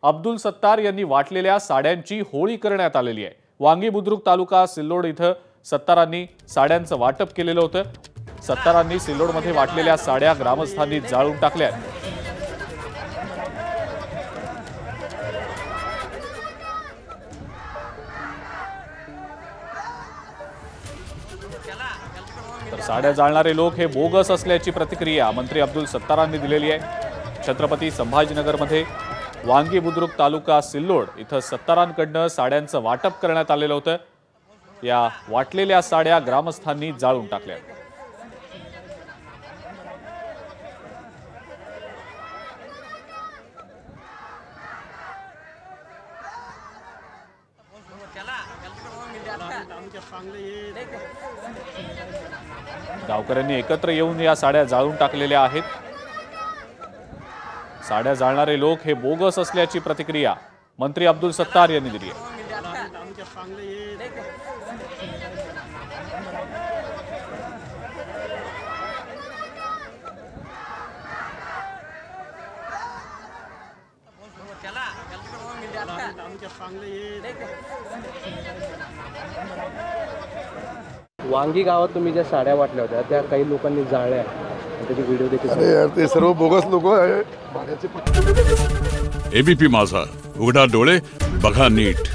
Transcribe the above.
अब्दुल सत्तार यांनी वाटलेल्या साड्यांची होळी करण्यात आलेली आहे। वांगी बुद्रुक तालुका सिल्लोड इथं सत्तारांनी साड्यांचं वाटप केलेलं होतं। सत्तारांनी सिल्लोडमध्ये वाटलेल्या साड्या ग्रामस्थांनी जाळून टाकल्या। तर साड्या जाळणारे लोक हे बोगस असल्याची प्रतिक्रिया मंत्री अब्दुल सत्तारांनी दिलेली आहे। छत्रपती संभाजीनगरमध्ये वांगी बुद्रुक तालुका सिल्लोड इथं सत्तारांकडनं साड्यांचं वाटप करण्यात आलेलं होतं। या वाटलेल्या साड्या ग्रामस्थांनी जाळून टाकल्या। गावकऱ्यांनी एकत्र येऊन या साड्या जाळून टाकलेल्या आहेत। साड्या जाळणारे लोक हे बोगस असल्याची प्रतिक्रिया मंत्री अब्दुल सत्तार यांनी दिली आहे। वांगी गावात तुम्ही ज्या साड्या वाटल्या होत्या त्या काही लोकांनी जाळल्या, त्याचे व्हिडिओ देखील। अरे यार, ते सर्व बोगस लोक आहे। एबीपी माझा, उघडा डोळे बघा नीट।